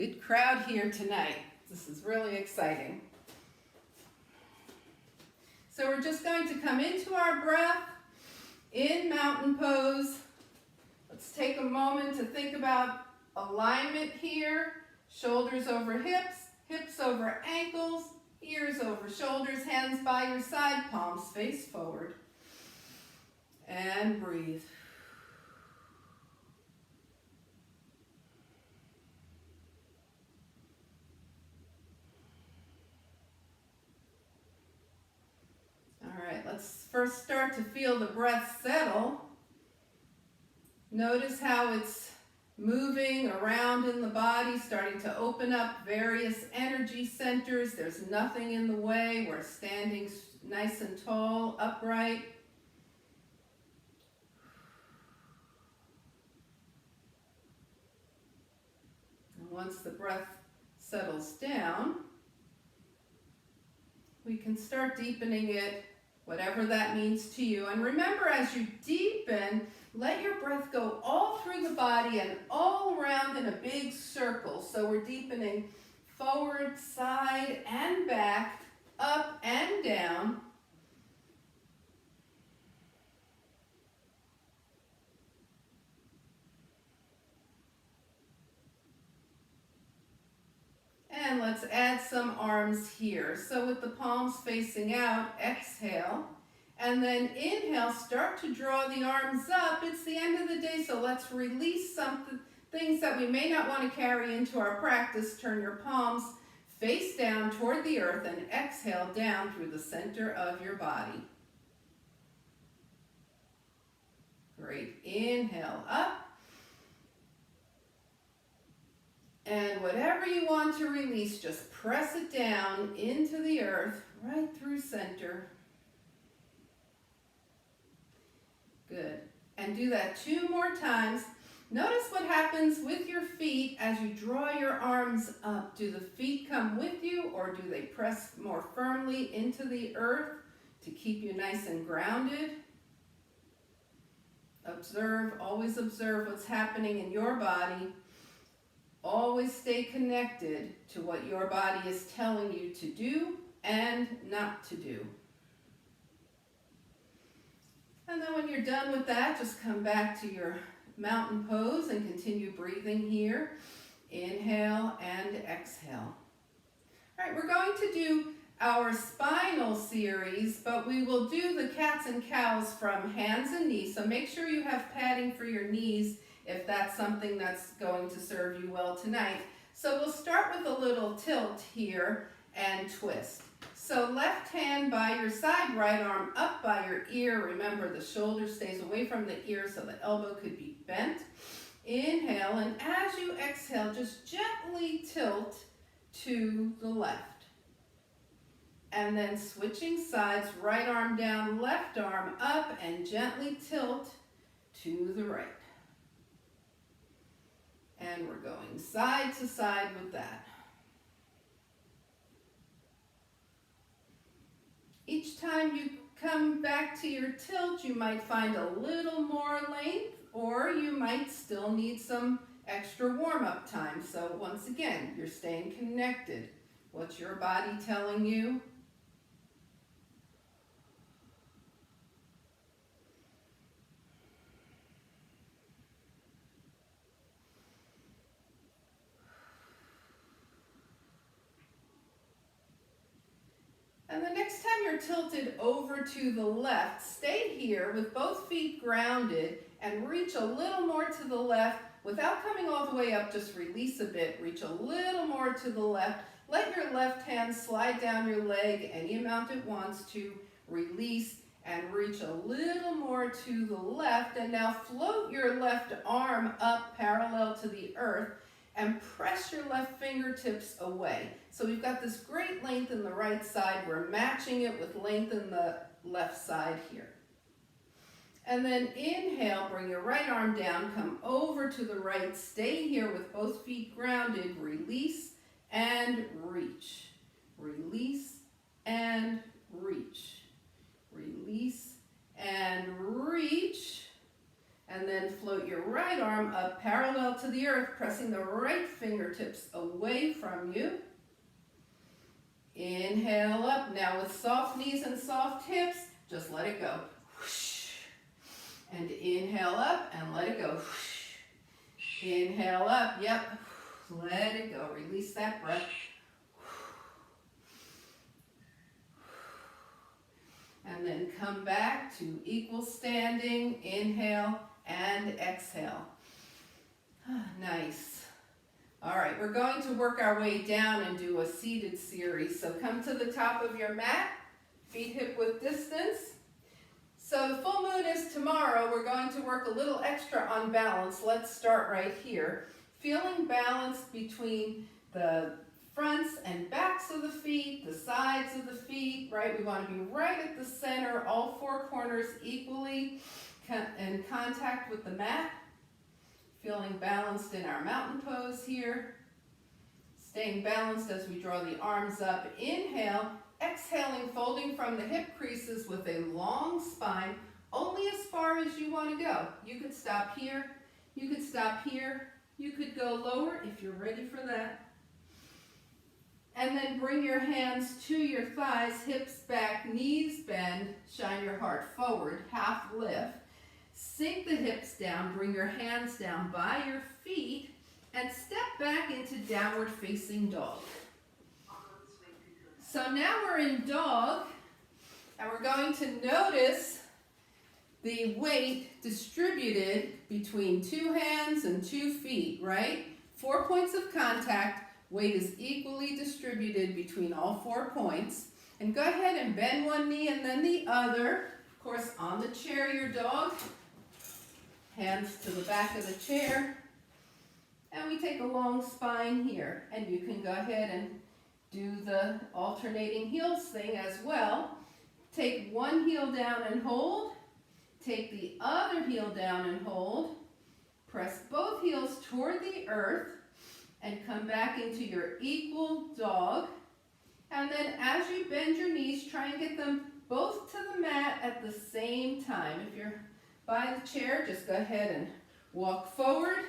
Good crowd here tonight. This is really exciting. So we're just going to come into our breath in mountain pose. Let's take a moment to think about alignment here. Shoulders over hips, hips over ankles, ears over shoulders, hands by your side, palms face forward. And breathe. All right, let's first start to feel the breath settle. Notice how it's moving around in the body, starting to open up various energy centers. There's nothing in the way. We're standing nice and tall, upright. And once the breath settles down, we can start deepening it, whatever that means to you. And remember, as you deepen, let your breath go all through the body and all around in a big circle. So we're deepening forward, side, and back, up and down. And let's add some arms here. So with the palms facing out, exhale. And then inhale, start to draw the arms up. It's the end of the day, so let's release things that we may not want to carry into our practice. Turn your palms face down toward the earth and exhale down through the center of your body. Great. Inhale up. And whatever you want to release, just press it down into the earth, right through center. Good. And do that 2 more times. Notice what happens with your feet as you draw your arms up. Do the feet come with you, or do they press more firmly into the earth to keep you nice and grounded? Observe, always observe what's happening in your body. Always stay connected to what your body is telling you to do and not to do. And then when you're done with that, just come back to your mountain pose and continue breathing here. Inhale and exhale. All right, we're going to do our spinal series, but we will do the cats and cows from hands and knees. So make sure you have padding for your knees if that's something that's going to serve you well tonight. So we'll start with a little tilt here and twist. So left hand by your side, right arm up by your ear. Remember, the shoulder stays away from the ear so the elbow could be bent. Inhale, and as you exhale, just gently tilt to the left. And then switching sides, right arm down, left arm up, and gently tilt to the right. And we're going side to side with that. Each time you come back to your tilt, you might find a little more length, or you might still need some extra warm-up time. So once again, you're staying connected. What's your body telling you? And the next time you're tilted over to the left, stay here with both feet grounded and reach a little more to the left without coming all the way up. Just release a bit. Reach a little more to the left. Let your left hand slide down your leg any amount it wants to. Release and reach a little more to the left. And now float your left arm up parallel to the earth and press your left fingertips away. So we've got this great length in the right side. We're matching it with length in the left side here. And then inhale, bring your right arm down, come over to the right, stay here with both feet grounded, release and reach. Release and reach. Release and reach. And then float your right arm up parallel to the earth, pressing the right fingertips away from you. Inhale up. Now with soft knees and soft hips, just let it go. And inhale up and let it go. Inhale up, yep. Let it go. Release that breath. And then come back to equal standing. Inhale and exhale. Nice. All right, we're going to work our way down and do a seated series. So come to the top of your mat, feet hip width distance. So the full moon is tomorrow. We're going to work a little extra on balance. Let's start right here. Feeling balanced between the fronts and backs of the feet, the sides of the feet, right? We want to be right at the center, all four corners equally in contact with the mat. Feeling balanced in our mountain pose here. Staying balanced as we draw the arms up. Inhale, exhaling, folding from the hip creases with a long spine, only as far as you want to go. You could stop here, you could stop here, you could go lower if you're ready for that. And then bring your hands to your thighs, hips back, knees bend, shine your heart forward, half lift. Sink the hips down, bring your hands down by your feet, and step back into downward facing dog. So now we're in dog, and we're going to notice the weight distributed between two hands and 2 feet, right? 4 points of contact, weight is equally distributed between all 4 points. And go ahead and bend one knee and then the other. Of course, on the chair, your dog. Hands to the back of the chair. And we take a long spine here. And you can go ahead and do the alternating heels thing as well. Take one heel down and hold. Take the other heel down and hold. Press both heels toward the earth and come back into your equal dog. And then as you bend your knees, try and get them both to the mat at the same time. If you're by the chair, just go ahead and walk forward.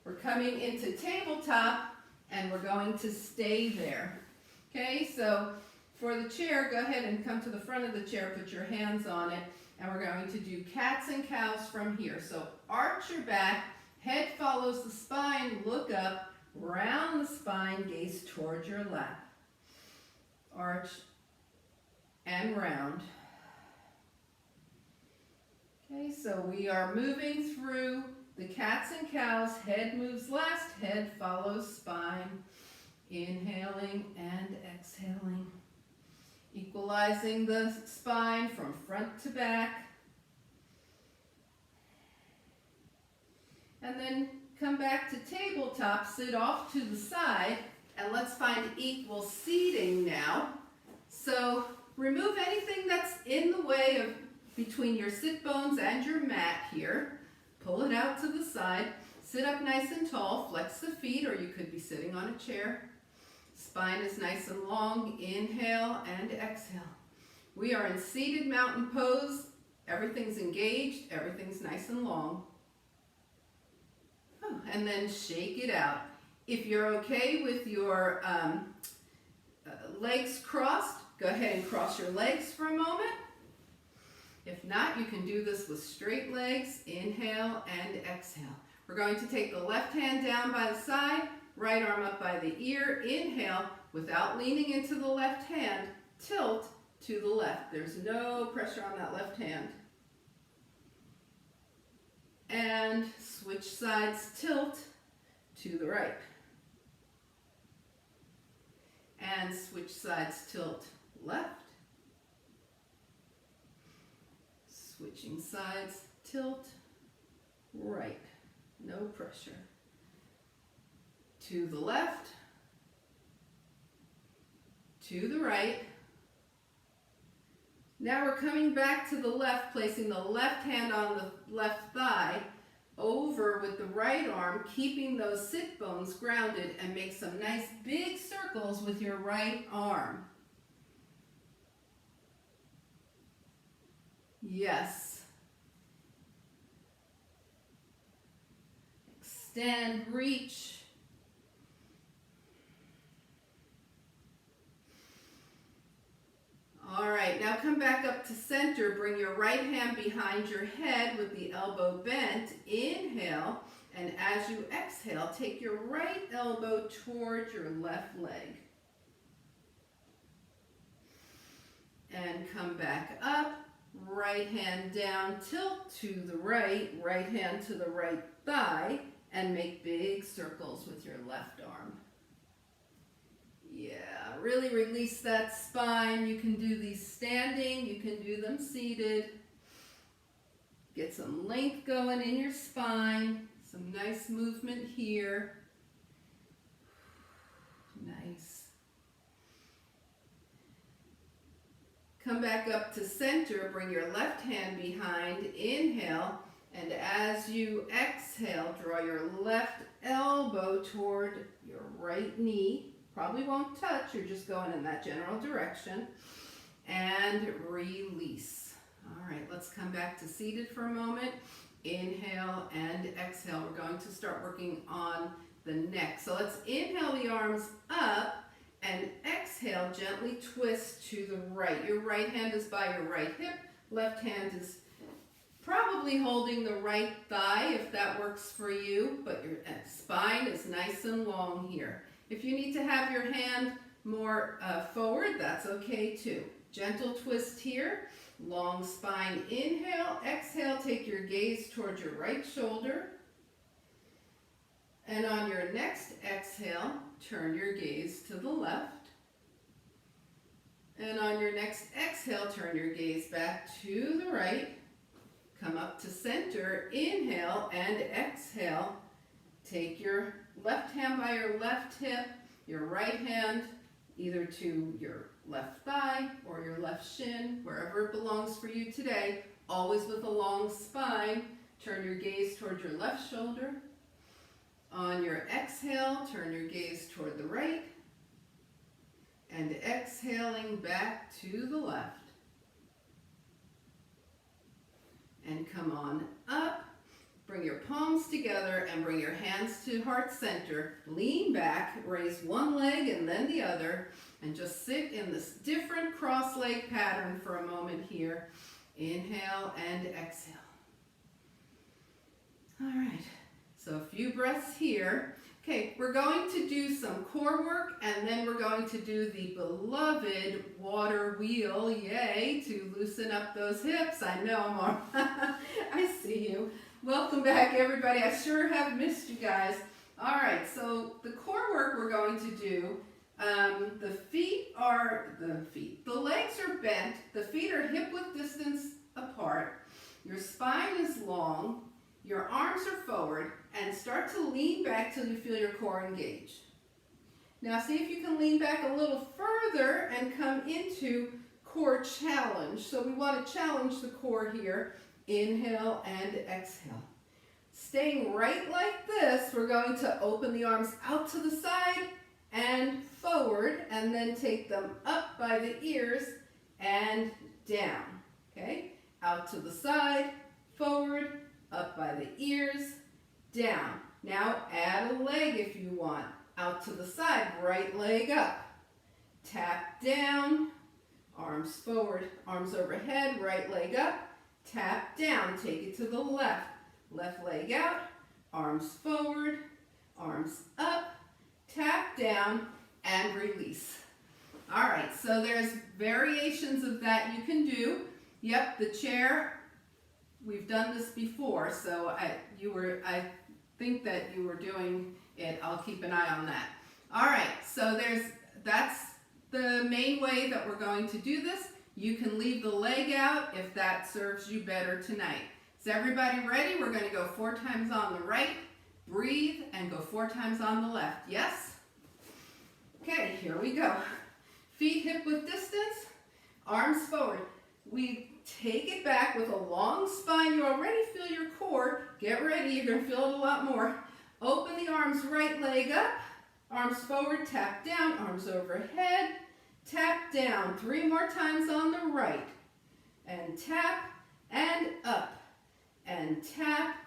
We're coming into tabletop and we're going to stay there. Okay, so for the chair, go ahead and come to the front of the chair, put your hands on it, and we're going to do cats and cows from here. So arch your back, head follows the spine, look up, round the spine, gaze towards your lap. Arch and round. Okay, so we are moving through the cats and cows. Head moves last, head follows spine. Inhaling and exhaling. Equalizing the spine from front to back. And then come back to tabletop, sit off to the side, and let's find equal seating now. So remove anything that's in the way of between your sit bones and your mat here. Pull it out to the side. Sit up nice and tall. Flex the feet, or you could be sitting on a chair. Spine is nice and long. Inhale and exhale. We are in seated mountain pose. Everything's engaged. Everything's nice and long. And then shake it out. If you're okay with your legs crossed, go ahead and cross your legs for a moment. If not, you can do this with straight legs. Inhale and exhale. We're going to take the left hand down by the side, right arm up by the ear. Inhale, without leaning into the left hand, tilt to the left. There's no pressure on that left hand. And switch sides, tilt to the right. And switch sides, tilt left. Switching sides, tilt right. No pressure. To the left. To the right. Now we're coming back to the left, placing the left hand on the left thigh, over with the right arm, keeping those sit bones grounded, and make some nice big circles with your right arm. Yes. extend, reach. All right, now come back up to center. Bring your right hand behind your head with the elbow bent. Inhale, and as you exhale, take your right elbow toward your left leg. And come back up, right hand down, tilt to the right hand to the right thigh, and make big circles with your left arm. Yeah, really release that spine. You can do these standing, you can do them seated. Get some length going in your spine, some nice movement here. Nice. Come back up to center, bring your left hand behind, inhale, and as you exhale, draw your left elbow toward your right knee. Probably won't touch, you're just going in that general direction. And release. All right, let's come back to seated for a moment. Inhale and exhale. We're going to start working on the neck. So let's inhale the arms up and exhale, gently twist to the right. Your right hand is by your right hip. Left hand is probably holding the right thigh if that works for you, but your spine is nice and long here. If you need to have your hand more forward, that's okay too. Gentle twist here, long spine, inhale, exhale, take your gaze towards your right shoulder. And on your next exhale, turn your gaze to the left. And on your next exhale, turn your gaze back to the right. Come up to center, inhale and exhale. Take your left hand by your left hip, your right hand either to your left thigh or your left shin, wherever it belongs for you today, always with a long spine. Turn your gaze toward your left shoulder. On your exhale, turn your gaze toward the right, and exhaling back to the left. And come on up. Bring your palms together and bring your hands to heart center. Lean back, raise one leg and then the other, and just sit in this different cross leg pattern for a moment here. Inhale and exhale. All right, so a few breaths here. Okay, we're going to do some core work and then we're going to do the beloved water wheel, yay, to loosen up those hips. I know, I see you. Welcome back, everybody. I sure have missed you guys. All right, so the core work we're going to do, the legs are bent, the feet are hip-width distance apart, your spine is long, your arms are forward, and start to lean back till you feel your core engage. Now see if you can lean back a little further and come into core challenge. So we want to challenge the core here. Inhale and exhale. Staying right like this, we're going to open the arms out to the side and forward, and then take them up by the ears and down. Okay? Out to the side, forward, up by the ears, down. Now add a leg if you want. Out to the side, right leg up. Tap down, arms forward, arms overhead, right leg up. Tap down, take it to the left. Left leg out, arms forward, arms up, tap down, and release. All right, so there's variations of that you can do. Yep, the chair, we've done this before, so I think that you were doing it. I'll keep an eye on that. All right, so that's the main way that we're going to do this. You can leave the leg out if that serves you better tonight. Is everybody ready? We're going to go 4 times on the right, breathe, and go 4 times on the left. Yes? Okay, here we go. Feet hip-width distance, arms forward. We take it back with a long spine. You already feel your core. Get ready, you're going to feel it a lot more. Open the arms, right leg up, arms forward, tap down, arms overhead, tap down. 3 more times on the right. And tap and up. And tap,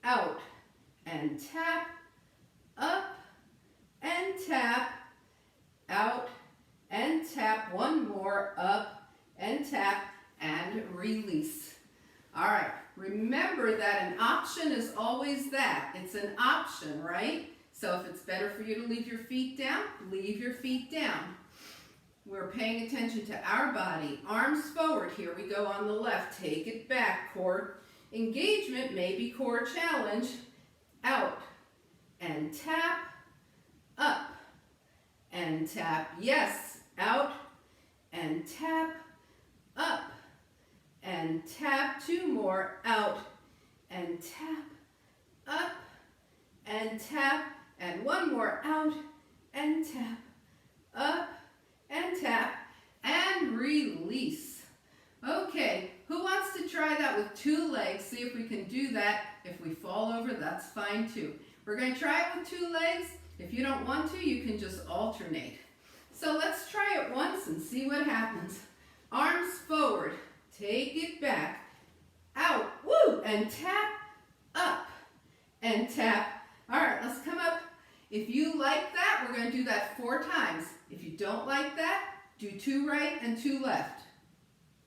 out, and tap, up and tap, out and tap. One more, up and tap, and release. All right, remember that an option is always that. It's an option, right? So if it's better for you to leave your feet down, leave your feet down. We're paying attention to our body. Arms forward. Here we go on the left. Take it back. Core engagement, maybe core challenge. Out and tap, up and tap. Yes, out and tap, up and tap. Two more. Out and tap, up and tap. And one more. Out and tap, up and tap, and release. Okay, who wants to try that with 2 legs? See if we can do that. If we fall over, that's fine too. We're going to try it with 2 legs. If you don't want to, you can just alternate. So let's try it once and see what happens. Arms forward, take it back, out, woo, and tap, up, and tap. All right, let's come up. If you like that, we're going to do that 4 times. If you don't like that, do 2 right and 2 left.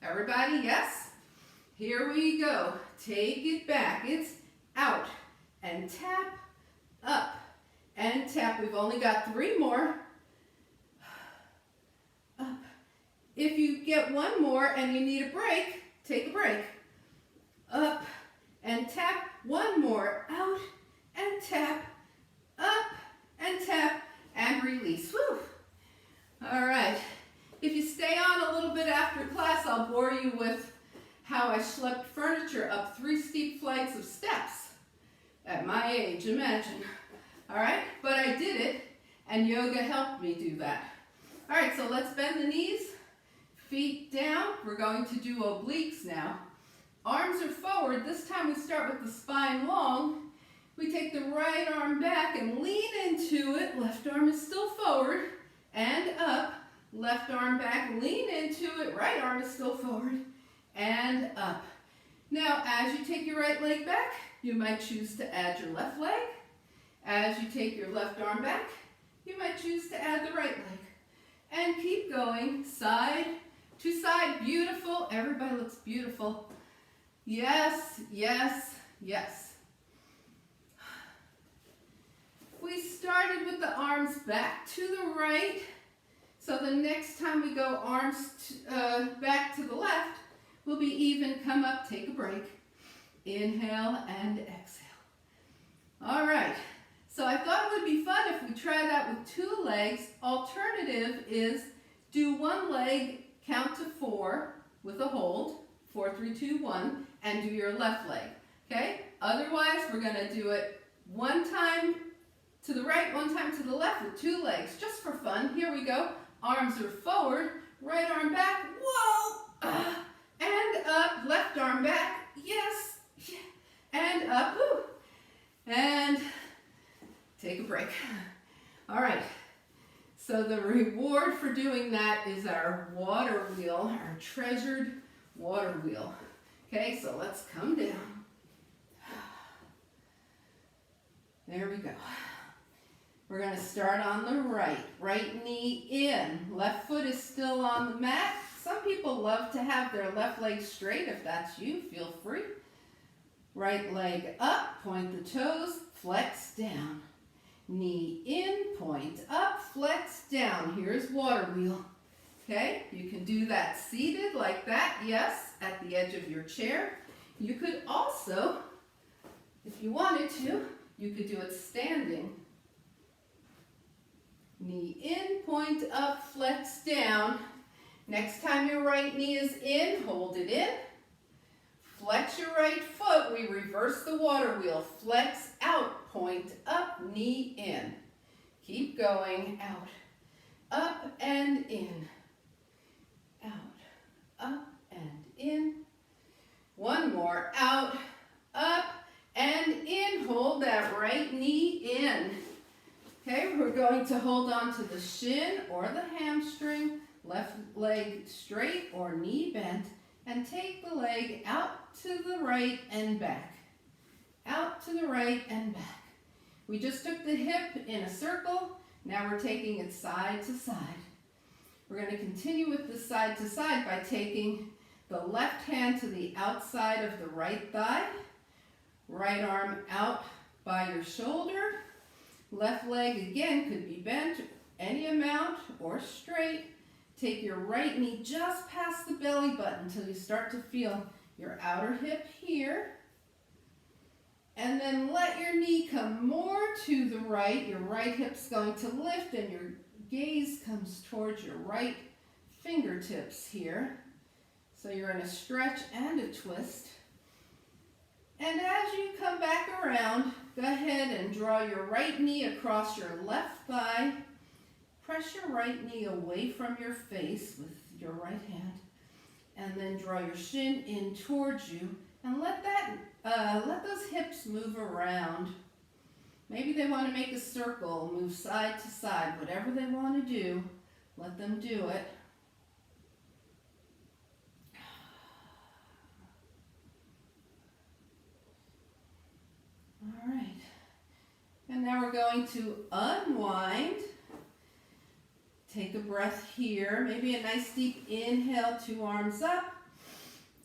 Everybody, yes? Here we go. Take it back. It's out and tap, up and tap. We've only got 3 more. Up. If you get 1 more and you need a break, take a break. Up and tap. 1 more. Out and tap, up and tap, and release. Woo. All right. If you stay on a little bit after class, I'll bore you with how I schlepped furniture up 3 steep flights of steps. At my age, imagine. All right, but I did it, and yoga helped me do that. All right, so let's bend the knees, feet down. We're going to do obliques now. Arms are forward. This time we start with the spine long. We take the right arm back and lean into it. Left arm is still forward and up. Left arm back, lean into it. Right arm is still forward and up. Now, as you take your right leg back, you might choose to add your left leg. As you take your left arm back, you might choose to add the right leg. And keep going, side to side. Beautiful. Everybody looks beautiful. Yes, yes, yes. We started with the arms back to the right. So the next time we go arms back to the left, we'll be even. Come up, take a break. Inhale and exhale. All right. So I thought it would be fun if we try that with 2 legs. Alternative is do 1 leg, count to 4 with a hold. 4, 3, 2, 1. And do your left leg. Okay? Otherwise, we're going to do it 1 time to the right, 1 time to the left with 2 legs, just for fun. Here we go. Arms are forward, right arm back, whoa, and up, left arm back, yes, and up, whoo, and take a break. All right, so the reward for doing that is our water wheel, our treasured water wheel. Okay, so let's come down. There we go. We're going to start on the right. Right knee in. Left foot is still on the mat. Some people love to have their left leg straight. If that's you, feel free. Right leg up. Point the toes. Flex down. Knee in. Point up. Flex down. Here's water wheel. Okay? You can do that seated like that. Yes, at the edge of your chair. You could also, if you wanted to, you could do it standing. Knee in, point up, flex down. Next time your right knee is in, hold it in. Flex your right foot. We reverse the water wheel. Flex out, point up, knee in. Keep going, out, up and in. Out, up and in. 1 more, out, up and in. Hold that right knee in. Okay, we're going to hold on to the shin or the hamstring, left leg straight or knee bent, and take the leg out to the right and back. Out to the right and back. We just took the hip in a circle. Now we're taking it side to side. We're going to continue with the side to side by taking the left hand to the outside of the right thigh, right arm out by your shoulder, left leg again could be bent any amount or straight. Take your right knee just past the belly button until you start to feel your outer hip here. And then let your knee come more to the right. Your right hip's going to lift and your gaze comes towards your right fingertips here. So you're in a stretch and a twist. And as you come back around, go ahead and draw your right knee across your left thigh. Press your right knee away from your face with your right hand. And then draw your shin in towards you. And let those hips move around. Maybe they want to make a circle, move side to side, whatever they want to do, let them do it. All right. And now we're going to unwind. Take a breath here, maybe a nice deep inhale, 2 arms up.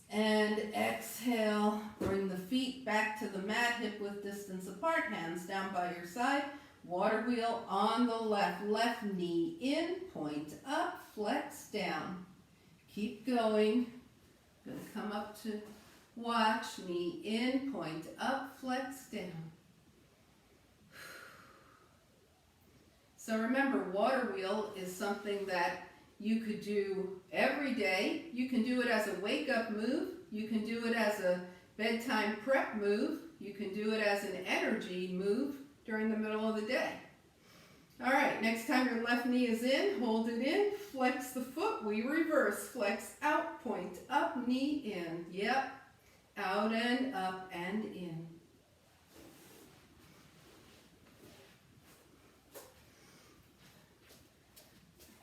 And exhale, bring the feet back to the mat, hip width distance apart, hands down by your side. Water wheel on the left, left knee in, point up, flex down. Keep going. Gonna come up to watch, knee in, point up, flex down. So remember, water wheel is something that you could do every day. You can do it as a wake-up move. You can do it as a bedtime prep move. You can do it as an energy move during the middle of the day. All right, next time your left knee is in, hold it in, flex the foot, we reverse, flex out, point up, knee in. Yep, out and up and in.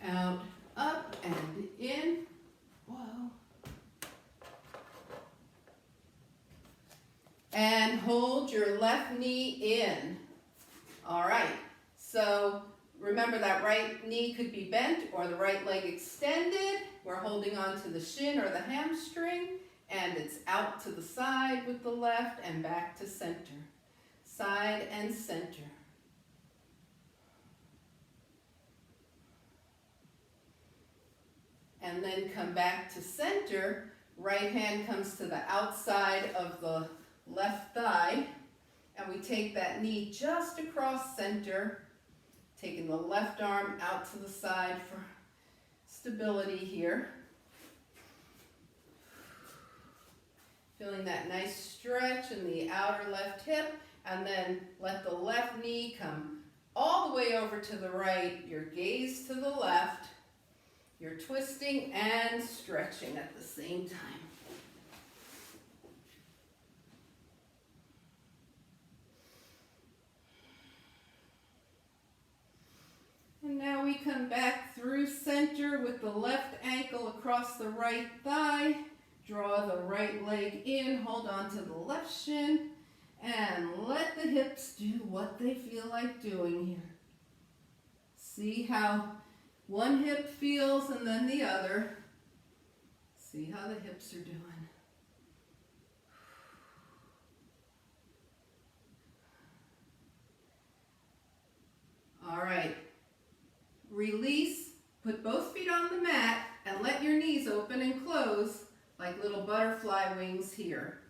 Out, up, and in. Whoa. And hold your left knee in. All right. So remember that right knee could be bent or the right leg extended. We're holding on to the shin or the hamstring. And it's out to the side with the left and back to center. Side and center. And then come back to center. Right hand comes to the outside of the left thigh. And we take that knee just across center, taking the left arm out to the side for stability here. Feeling that nice stretch in the outer left hip. And then let the left knee come all the way over to the right. Your gaze to the left. You're twisting and stretching at the same time. And now we come back through center with the left ankle across the right thigh. Draw the right leg in, hold on to the left shin, and let the hips do what they feel like doing here. See how one hip feels and then the other. See how the hips are doing. All right. Release, put both feet on the mat and let your knees open and close like little butterfly wings here.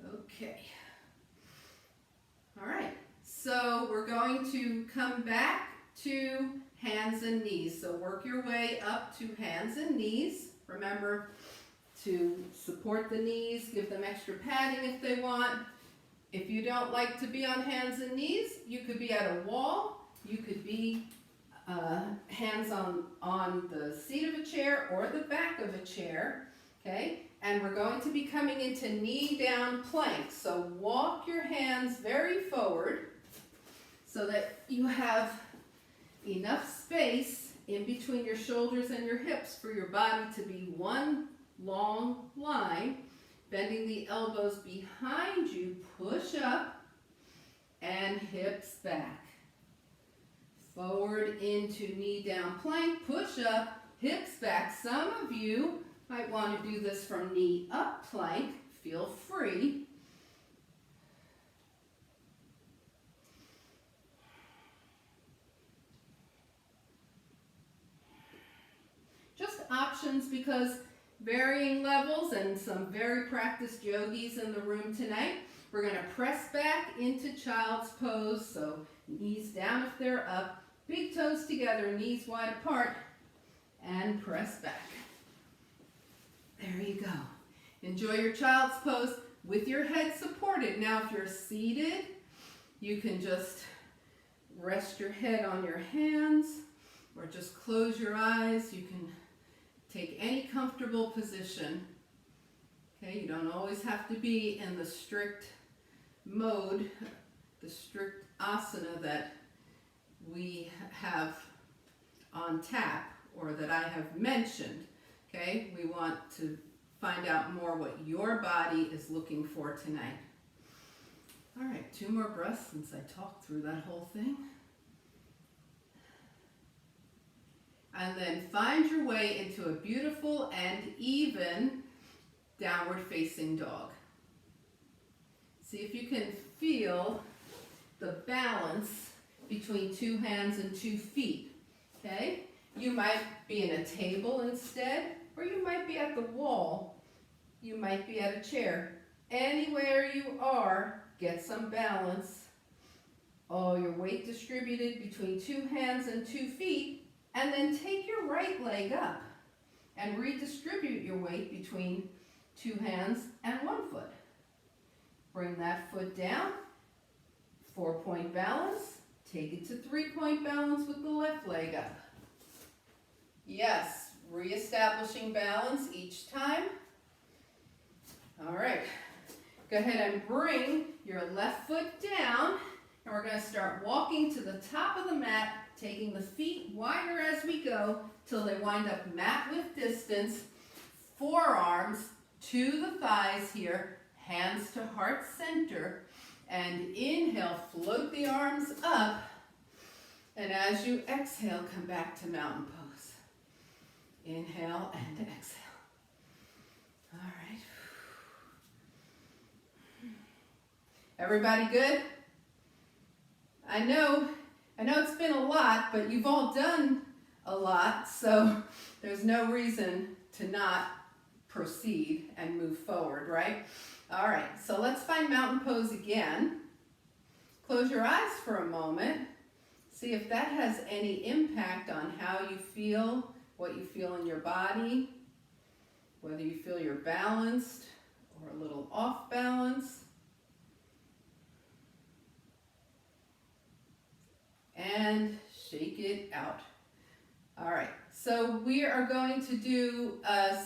Okay. All right. So we're going to come back to hands and knees. So work your way up to hands and knees. Remember to support the knees, give them extra padding if they want. If you don't like to be on hands and knees, you could be at a wall. You could be hands on the seat of a chair or the back of a chair. Okay? And we're going to be coming into knee down plank. So walk your hands very forward so that you have enough space in between your shoulders and your hips for your body to be one long line. Bending the elbows behind you, push up and hips back. Forward into knee down plank, push up, hips back. Some of you might want to do this from knee up plank. Feel free. Just options because varying levels and some very practiced yogis in the room tonight. We're going to press back into child's pose, so knees down if they're up, big toes together, knees wide apart, and press back. There you go. Enjoy your child's pose with your head supported. Now if you're seated, you can just rest your head on your hands or just close your eyes. You can take any comfortable position. Okay, you don't always have to be in the strict mode, the strict asana that we have on tap or that I have mentioned. Okay, we want to find out more what your body is looking for tonight. All right, 2 more breaths since I talked through that whole thing. And then find your way into a beautiful and even downward facing dog. See if you can feel the balance between 2 hands and 2 feet, okay? You might be in a table instead, or you might be at the wall. You might be at a chair. Anywhere you are, get some balance. All your weight distributed between 2 hands and 2 feet, and then take your right leg up and redistribute your weight between 2 hands and 1 foot. Bring that foot down, 4-point balance. Take it to 3-point balance with the left leg up. Yes, reestablishing balance each time. All right, go ahead and bring your left foot down, and we're going to start walking to the top of the mat, taking the feet wider as we go till they wind up mat width distance. Forearms to the thighs here, hands to heart center, and inhale, float the arms up, and as you exhale, come back to mountain pose. Inhale and exhale. All right. Everybody good? I know it's been a lot, but you've all done a lot, so there's no reason to not proceed and move forward, right? All right, so let's find mountain pose again. Close your eyes for a moment. See if that has any impact on how you feel, what you feel in your body, whether you feel you're balanced or a little off balance. And shake it out. All right, so we are going to do a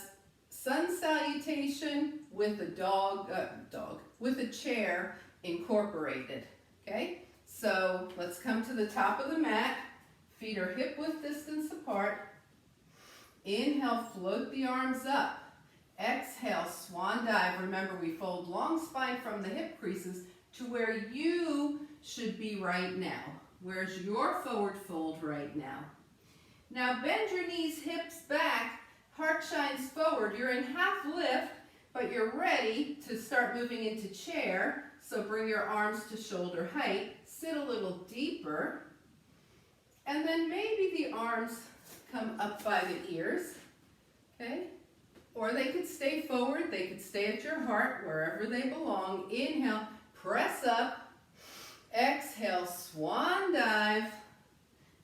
sun salutation with a with a chair incorporated, okay? So let's come to the top of the mat. Feet are hip width distance apart. Inhale, float the arms up. Exhale, swan dive. Remember, we fold long spine from the hip creases to where you should be right now. Where's your forward fold right now? Now bend your knees, hips back, heart shines forward. You're in half lift, but you're ready to start moving into chair. So bring your arms to shoulder height, sit a little deeper, and then maybe the arms come up by the ears, okay? Or they could stay forward, they could stay at your heart, wherever they belong. Inhale, press up. Exhale, swan dive.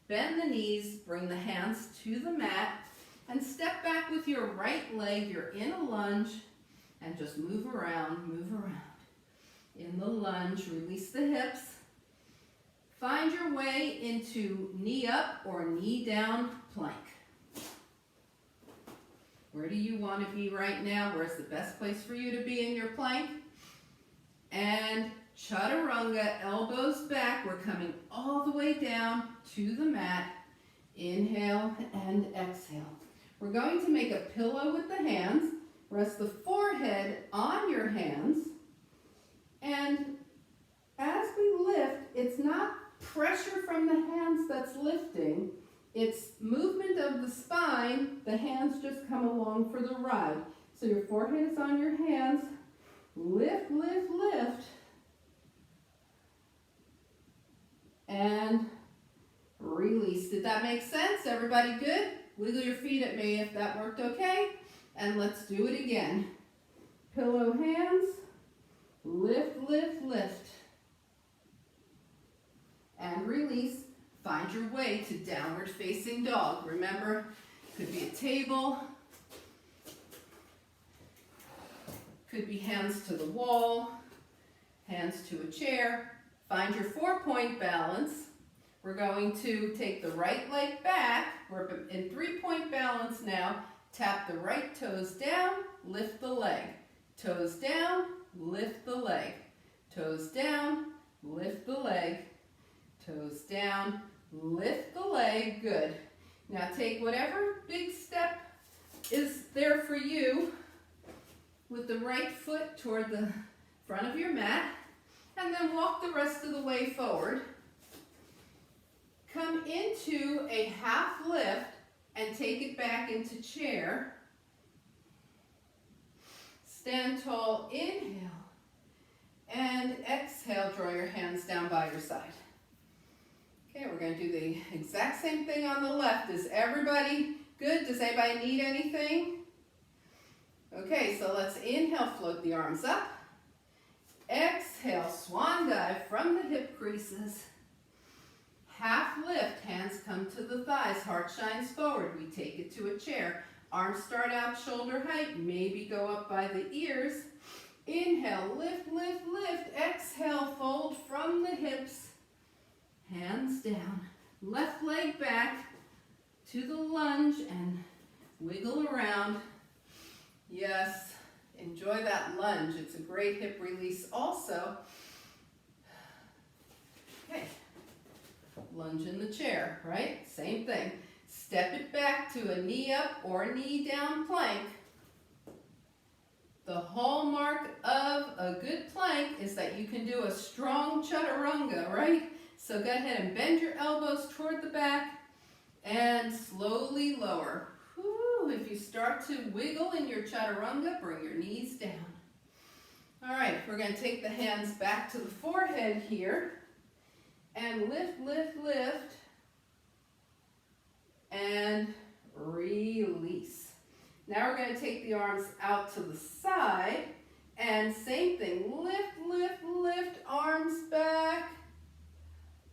Bend the knees, bring the hands to the mat, and step back with your right leg. You're in a lunge, and just move around, move around. In the lunge, release the hips. Find your way into knee up or knee down plank. Where do you want to be right now? Where's the best place for you to be in your plank? And chaturanga, elbows back. We're coming all the way down to the mat. Inhale and exhale. We're going to make a pillow with the hands. Rest the forehead on your hands. And as we lift, it's not pressure from the hands that's lifting. It's movement of the spine. The hands just come along for the ride. So your forehead is on your hands. Lift, lift, lift. And release. Did that make sense? Everybody good? Wiggle your feet at me if that worked okay. And let's do it again. Pillow hands. Lift, lift, lift. And release. Find your way to downward facing dog. Remember, it could be a table. Could be hands to the wall. Hands to a chair. Find your 4-point balance. We're going to take the right leg back. We're in 3-point balance now. Tap the right toes down, lift the leg. Toes down, lift the leg. Toes down, lift the leg. Toes down, lift the leg. Good. Now take whatever big step is there for you with the right foot toward the front of your mat, and then walk the rest of the way forward. Come into a half lift and take it back into chair. Stand tall, inhale, and exhale, draw your hands down by your side. Okay, we're going to do the exact same thing on the left. Is everybody good? Does anybody need anything? Okay, so let's inhale, float the arms up. Exhale, swan dive from the hip creases. Half lift, hands come to the thighs, heart shines forward. We take it to a chair. Arms start out shoulder height, maybe go up by the ears. Inhale, lift, lift, lift. Exhale, fold from the hips. Hands down. Left leg back to the lunge and wiggle around. Yes, enjoy that lunge. It's a great hip release also. Okay, lunge in the chair, right? Same thing. Step it back to a knee up or knee down plank. The hallmark of a good plank is that you can do a strong chaturanga, right? So go ahead and bend your elbows toward the back and slowly lower. Whew, if you start to wiggle in your chaturanga, bring your knees down. All right, we're going to take the hands back to the forehead here and lift, lift, lift, and release. Now we're going to take the arms out to the side and same thing, lift, lift, lift, arms back.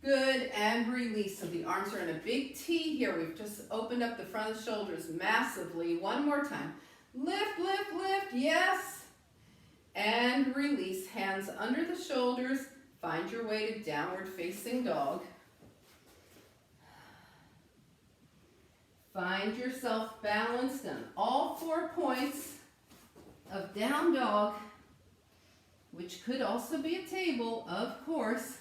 Good, and release. So the arms are in a big T here. We've just opened up the front of the shoulders massively. One more time. Lift, lift, lift, yes. And release. Hands under the shoulders. Find your way to downward facing dog. Find yourself balanced on all 4 points of down dog, which could also be a table, of course.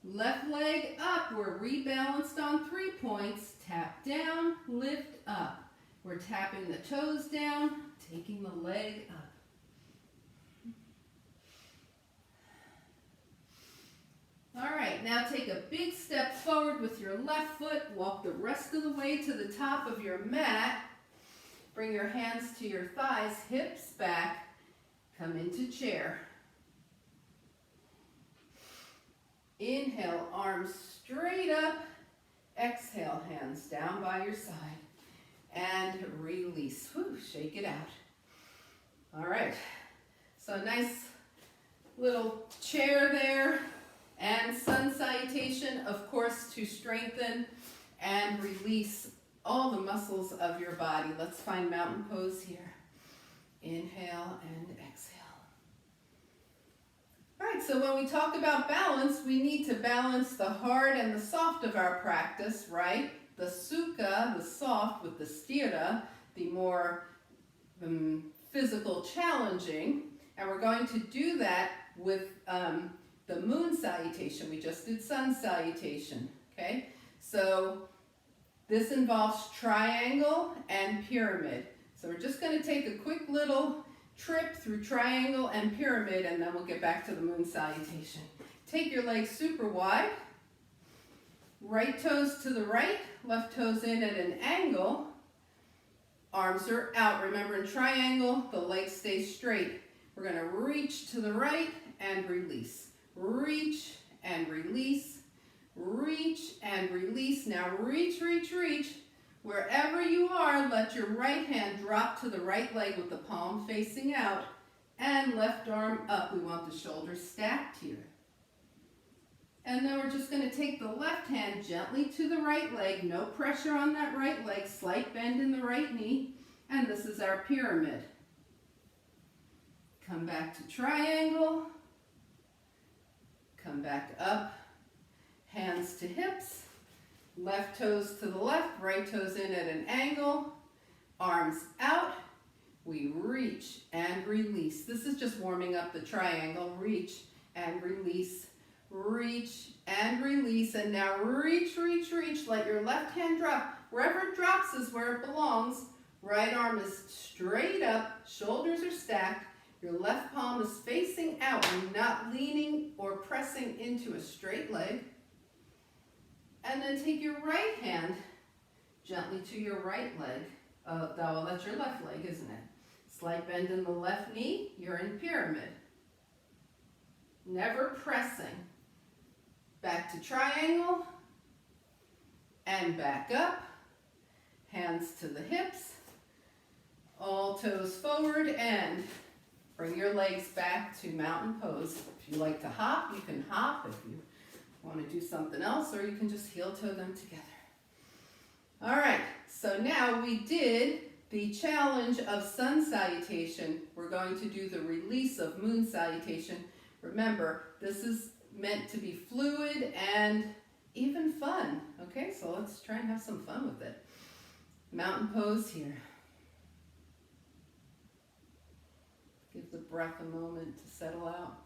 Left leg up, we're rebalanced on 3 points. Tap down, lift up. We're tapping the toes down, taking the leg up. All right, now take a big step forward with your left foot. Walk the rest of the way to the top of your mat. Bring your hands to your thighs, hips back. Come into chair. Inhale, arms straight up. Exhale, hands down by your side. And release. Whew, shake it out. All right. So nice little chair there. And sun salutation, of course, to strengthen and release all the muscles of your body. Let's find mountain pose here. Inhale and exhale. All right, so when we talk about balance, we need to balance the hard and the soft of our practice, right? The sukha, the soft, with the sthira, the more physical challenging. And we're going to do that with the moon salutation. We just did sun salutation, okay? So this involves triangle and pyramid. So we're just going to take a quick little trip through triangle and pyramid, and then we'll get back to the moon salutation. Take your legs super wide. Right toes to the right, left toes in at an angle. Arms are out. Remember, in triangle, the legs stay straight. We're going to reach to the right and release. Reach and release. Reach and release. Now reach, reach, reach. Wherever you are, let your right hand drop to the right leg with the palm facing out and left arm up. We want the shoulders stacked here. And then we're just going to take the left hand gently to the right leg. No pressure on that right leg. Slight bend in the right knee. And this is our pyramid. Come back to triangle. Come back up. Hands to hips. Left toes to the left. Right toes in at an angle. Arms out. We reach and release. This is just warming up the triangle. Reach and release. Reach and release, and now reach, reach, reach. Let your left hand drop. Wherever it drops is where it belongs. Right arm is straight up, shoulders are stacked. Your left palm is facing out. You're not leaning or pressing into a straight leg. And then take your right hand gently to your right leg. Well, that's your left leg, isn't it? Slight bend in the left knee. You're in pyramid. Never pressing. Back to triangle, and back up, hands to the hips, all toes forward, and bring your legs back to mountain pose. If you like to hop, you can hop. If you want to do something else, or you can just heel toe them together. All right, so now we did the challenge of sun salutation. We're going to do the release of moon salutation. Remember, this is meant to be fluid and even fun. Okay, so let's try and have some fun with it. Mountain pose here. Give the breath a moment to settle out.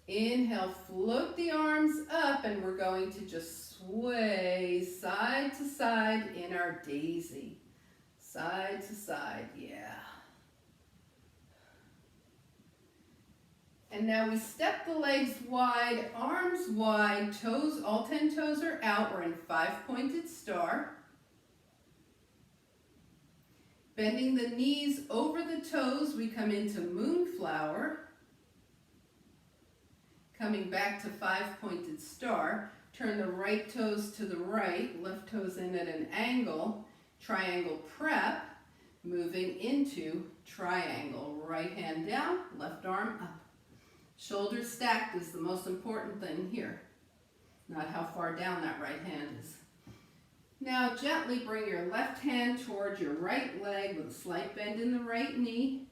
Inhale, float the arms up, and we're going to just sway side to side in our daisy. Side to side, yeah. And now we step the legs wide, arms wide, toes, all 10 toes are out. We're in 5-pointed star. Bending the knees over the toes, we come into moonflower. Coming back to 5-pointed star, turn the right toes to the right, left toes in at an angle, triangle prep, moving into triangle. Right hand down, left arm up. Shoulders stacked is the most important thing here, not how far down that right hand is. Now gently bring your left hand towards your right leg with a slight bend in the right knee.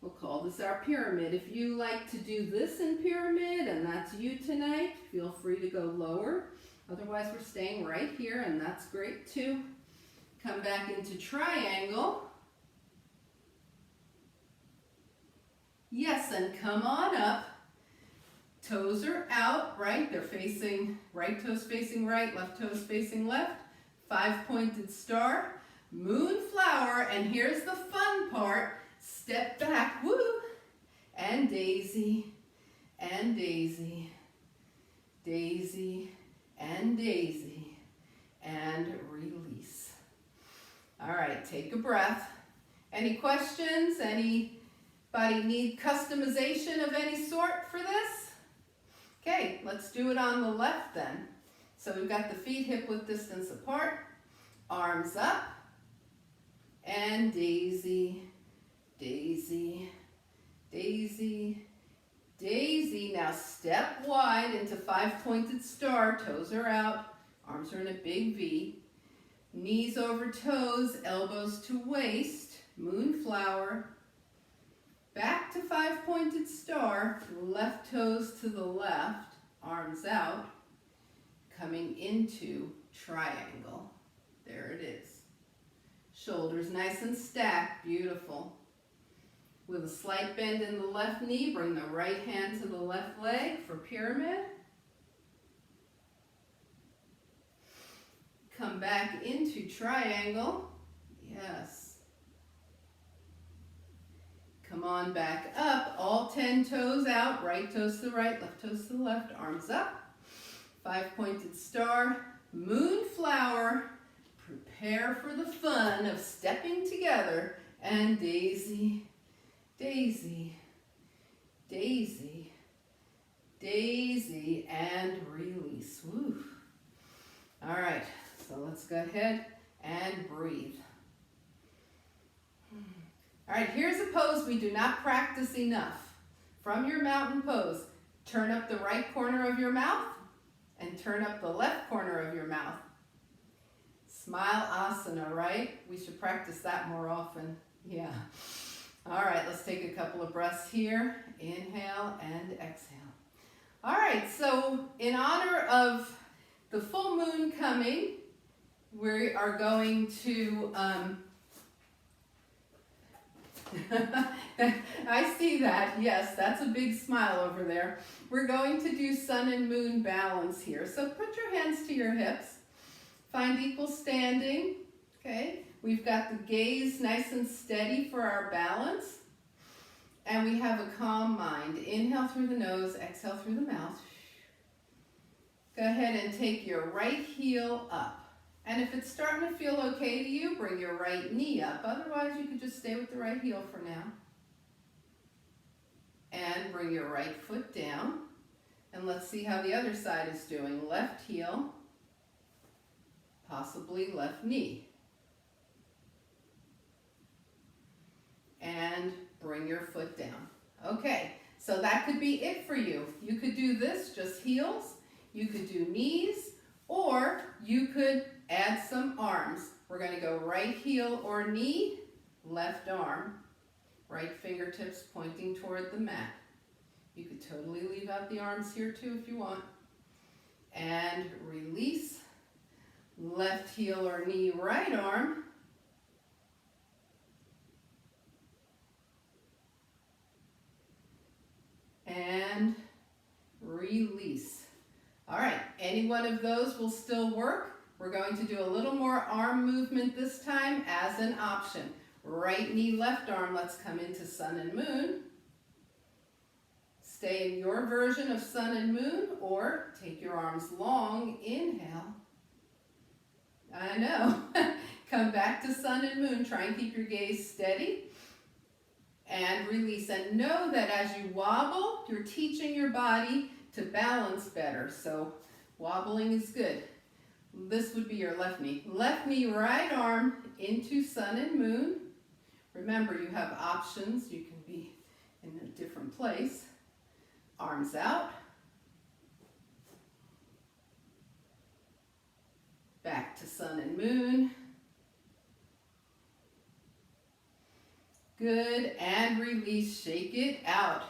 We'll call this our pyramid. If you like to do this in pyramid and that's you tonight, feel free to go lower. Otherwise, we're staying right here, and that's great too. Come back into triangle. Yes, and come on up. Toes are out, right? They're facing, right toes facing right, left toes facing left. 5-pointed star, moonflower, and here's the fun part. Step back, woo, and daisy, and daisy, daisy, and daisy, and release. All right, take a breath. Any questions? Anybody need customization of any sort for this? Okay, let's do it on the left then. So we've got the feet hip-width distance apart, arms up, and daisy, daisy, daisy, daisy. Now step wide into 5-pointed star, toes are out, arms are in a big V. Knees over toes, elbows to waist, moonflower. Back to 5-pointed star, left toes to the left, arms out, coming into triangle. There it is. Shoulders nice and stacked, beautiful. With a slight bend in the left knee, bring the right hand to the left leg for pyramid. Come back into triangle. Yes. Come on back up, all 10 toes out, right toes to the right, left toes to the left, arms up. 5-pointed star, moonflower. Prepare for the fun of stepping together and daisy, daisy, daisy, daisy, and release. Woo. All right, so let's go ahead and breathe. All right, here's a pose we do not practice enough. From your mountain pose, turn up the right corner of your mouth and turn up the left corner of your mouth. Smile asana, right? We should practice that more often. Yeah. All right, let's take a couple of breaths here. Inhale and exhale. All right, so in honor of the full moon coming, we are going to, I see that, yes, that's a big smile over there. We're going to do sun and moon balance here. So put your hands to your hips, find equal standing, okay? We've got the gaze nice and steady for our balance, and we have a calm mind. Inhale through the nose, exhale through the mouth. Go ahead and take your right heel up. And if it's starting to feel okay to you, bring your right knee up. Otherwise, you could just stay with the right heel for now. And bring your right foot down. And let's see how the other side is doing. Left heel, possibly left knee. And bring your foot down. Okay, so that could be it for you. You could do this, just heels. You could do knees, or you could add some arms. We're going to go right heel or knee, left arm, right fingertips pointing toward the mat. You could totally leave out the arms here too if you want. And release, left heel or knee, right arm. And release. All right, any one of those will still work. We're going to do a little more arm movement this time as an option. Right knee, left arm, let's come into sun and moon. Stay in your version of sun and moon, or take your arms long, inhale. I know. Come back to sun and moon, try and keep your gaze steady. And release, and know that as you wobble, you're teaching your body to balance better, so wobbling is good. This would be your left knee. Left knee, right arm into sun and moon. Remember, you have options. You can be in a different place. Arms out. Back to sun and moon. Good, and release, shake it out.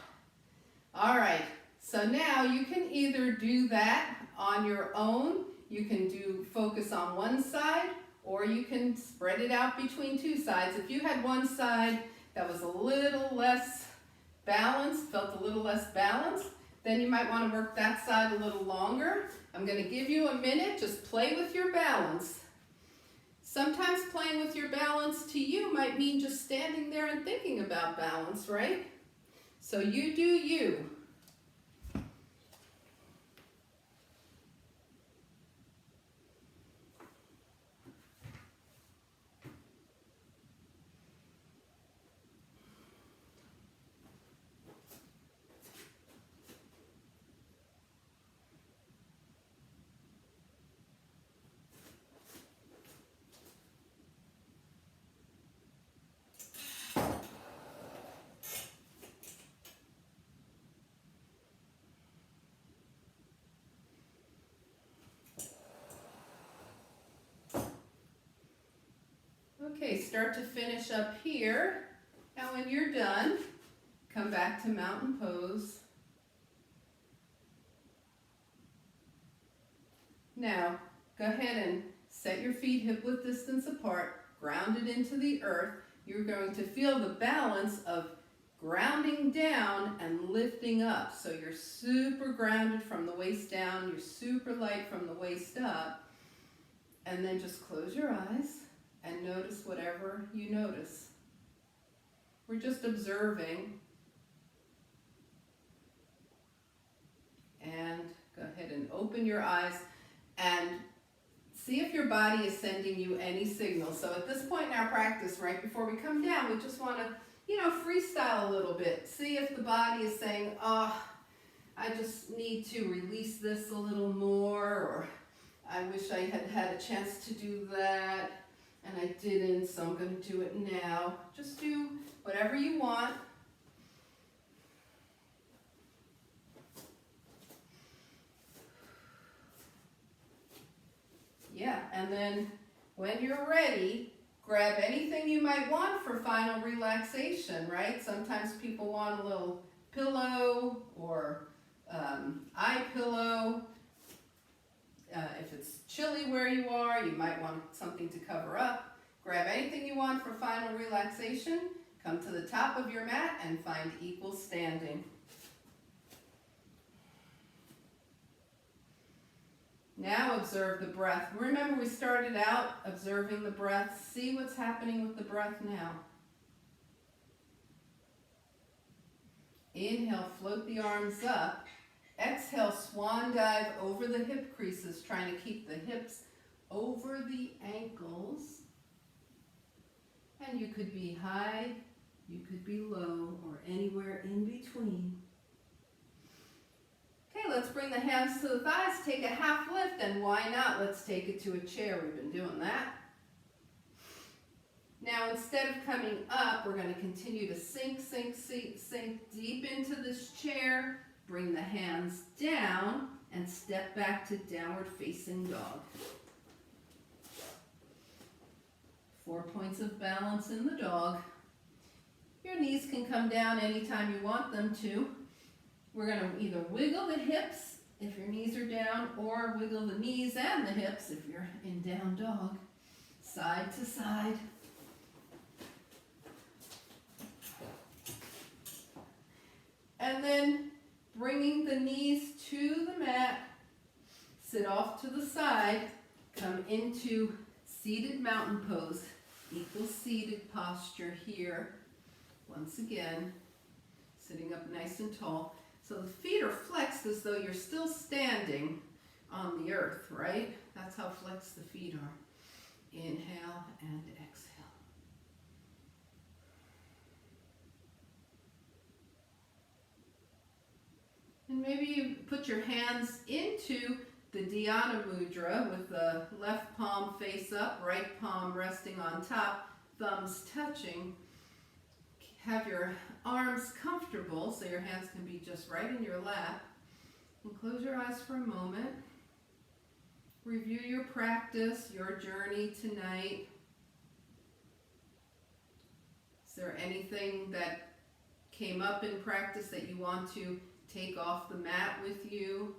All right, so now you can either do that on your own, you can focus on one side, or you can spread it out between two sides. If you had one side that was a little less balanced, felt a little less balanced, then you might want to work that side a little longer. I'm going to give you a minute, just play with your balance. Sometimes playing with your balance to you might mean just standing there and thinking about balance, right? So you do you. Okay, start to finish up here. Now when you're done, come back to mountain pose. Now, go ahead and set your feet hip-width distance apart, grounded into the earth. You're going to feel the balance of grounding down and lifting up. So you're super grounded from the waist down, you're super light from the waist up. And then just close your eyes and notice whatever you notice. We're just observing. And go ahead and open your eyes and see if your body is sending you any signals. So at this point in our practice, right before we come down, we just want to, freestyle a little bit. See if the body is saying, oh, I just need to release this a little more, or I wish I had had a chance to do that, and I didn't, so I'm going to do it now. Just do whatever you want. Yeah, and then when you're ready, grab anything you might want for final relaxation, right? Sometimes people want a little pillow or eye pillow. If it's chilly where you are, you might want something to cover up. Grab anything you want for final relaxation. Come to the top of your mat and find equal standing. Now observe the breath. Remember, we started out observing the breath. See what's happening with the breath now. Inhale, float the arms up. Exhale, swan dive over the hip creases, trying to keep the hips over the ankles. And you could be high, you could be low, or anywhere in between. Okay, let's bring the hands to the thighs, take a half lift, and why not? Let's take it to a chair. We've been doing that. Now, instead of coming up, we're going to continue to sink deep into this chair. Bring the hands down and step back to downward facing dog. 4 points of balance in the dog. Your knees can come down anytime you want them to. We're going to either wiggle the hips if your knees are down, or wiggle the knees and the hips if you're in down dog. Side to side. And then bringing the knees to the mat, sit off to the side, come into seated mountain pose. Equal seated posture here. Once again, sitting up nice and tall. So the feet are flexed as though you're still standing on the earth, right? That's how flexed the feet are. Inhale and exhale. And maybe you put your hands into the Dhyana Mudra with the left palm face up, right palm resting on top, thumbs touching. Have your arms comfortable so your hands can be just right in your lap. And close your eyes for a moment. Review your practice, your journey tonight. Is there anything that came up in practice that you want to take off the mat with you?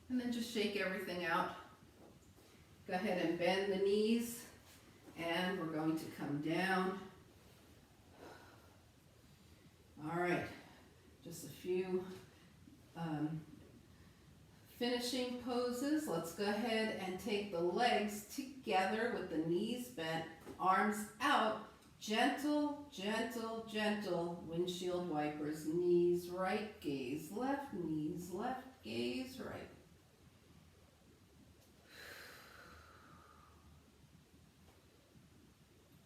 And then just shake everything out. Go ahead and bend the knees, and we're going to come down. All right, just a few finishing poses. Let's go ahead and take the legs together with the knees bent, arms out. Gentle, gentle, gentle windshield wipers. Knees right, gaze left, knees left, gaze right.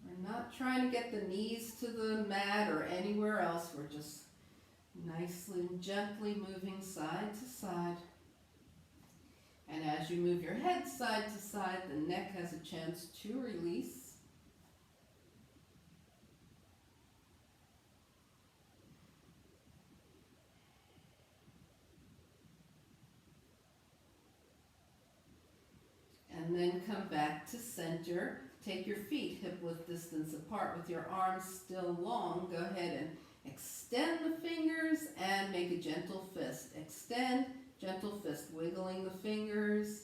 We're not trying to get the knees to the mat or anywhere else. We're just nicely and gently moving side to side. And as you move your head side to side, the neck has a chance to release. And then come back to center. Take your feet hip-width distance apart with your arms still long. Go ahead and extend the fingers and make a gentle fist. Extend, gentle fist, wiggling the fingers.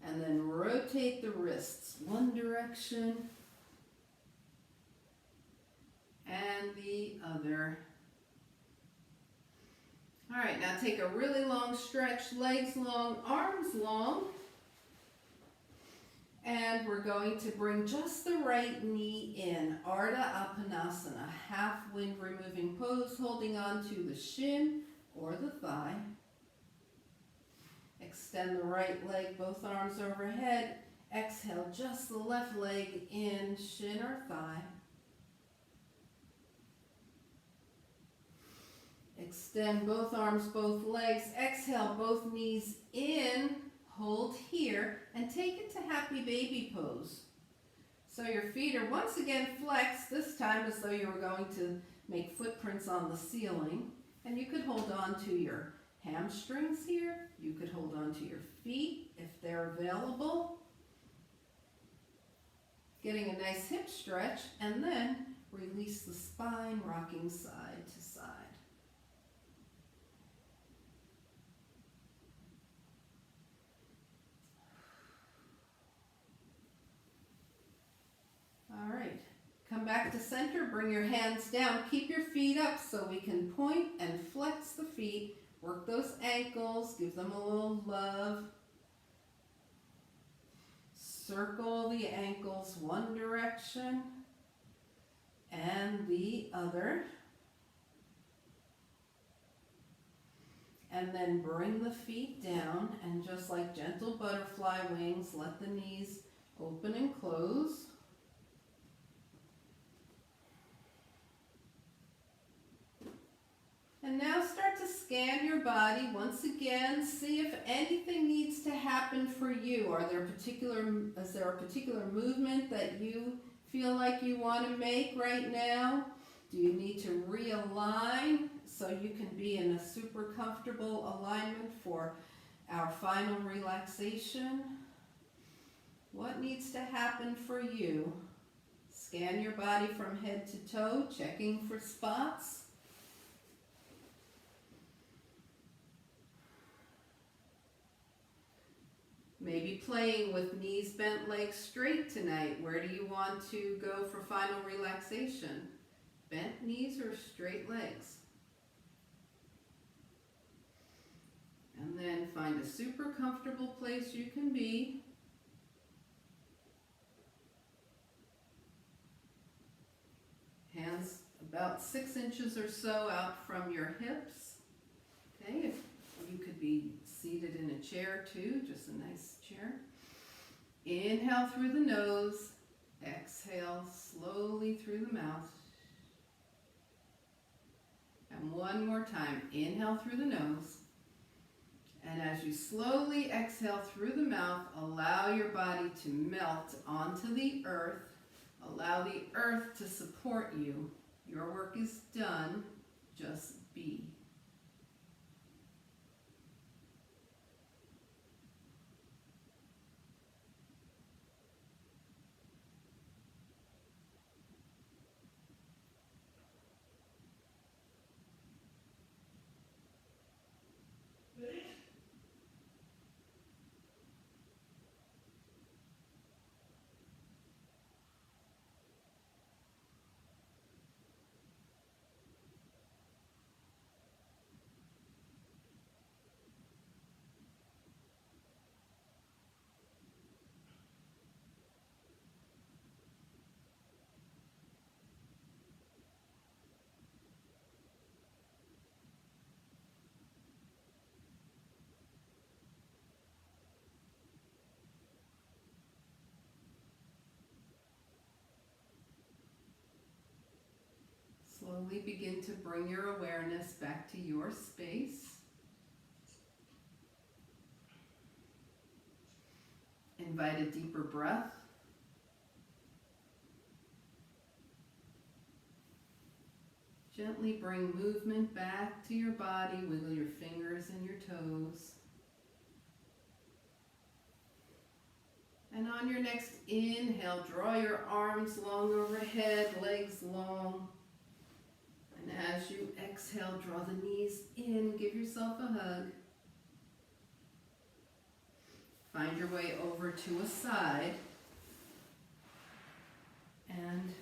And then rotate the wrists one direction and the other. All right, now take a really long stretch, legs long, arms long. And we're going to bring just the right knee in, Ardha Appanasana, half wind removing pose, holding on to the shin or the thigh. Extend the right leg, both arms overhead. Exhale, just the left leg in, shin or thigh. Extend both arms, both legs. Exhale, both knees in. Hold here and take it to happy baby pose. So your feet are once again flexed, this time as though you were going to make footprints on the ceiling. And you could hold on to your hamstrings here. You could hold on to your feet if they're available. Getting a nice hip stretch, and then release the spine, rocking side to side. All right, come back to center, bring your hands down, keep your feet up so we can point and flex the feet, work those ankles, give them a little love. Circle the ankles one direction and the other. And then bring the feet down and just like gentle butterfly wings, let the knees open and close. And now start to scan your body once again. See if anything needs to happen for you. Is there a particular movement that you feel like you want to make right now? Do you need to realign so you can be in a super comfortable alignment for our final relaxation? What needs to happen for you? Scan your body from head to toe, checking for spots. Maybe playing with knees bent, legs straight tonight. Where do you want to go for final relaxation? Bent knees or straight legs? And then find a super comfortable place you can be. Hands about 6 inches or so out from your hips. Okay, if you could be seated in a chair too, just a nice chair. Inhale through the nose, exhale slowly through the mouth. And one more time, inhale through the nose. And as you slowly exhale through the mouth, allow your body to melt onto the earth. Allow the earth to support you. Your work is done, just be. Slowly begin to bring your awareness back to your space. Invite a deeper breath. Gently bring movement back to your body. Wiggle your fingers and your toes. And on your next inhale, draw your arms long overhead, legs long. And as you exhale, draw the knees in, give yourself a hug. Find your way over to a side. And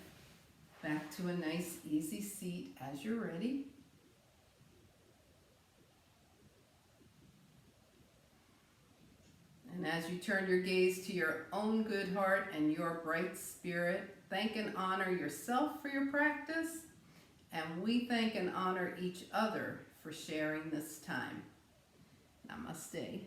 back to a nice easy seat as you're ready. And as you turn your gaze to your own good heart and your bright spirit, thank and honor yourself for your practice, and we thank and honor each other for sharing this time. Namaste.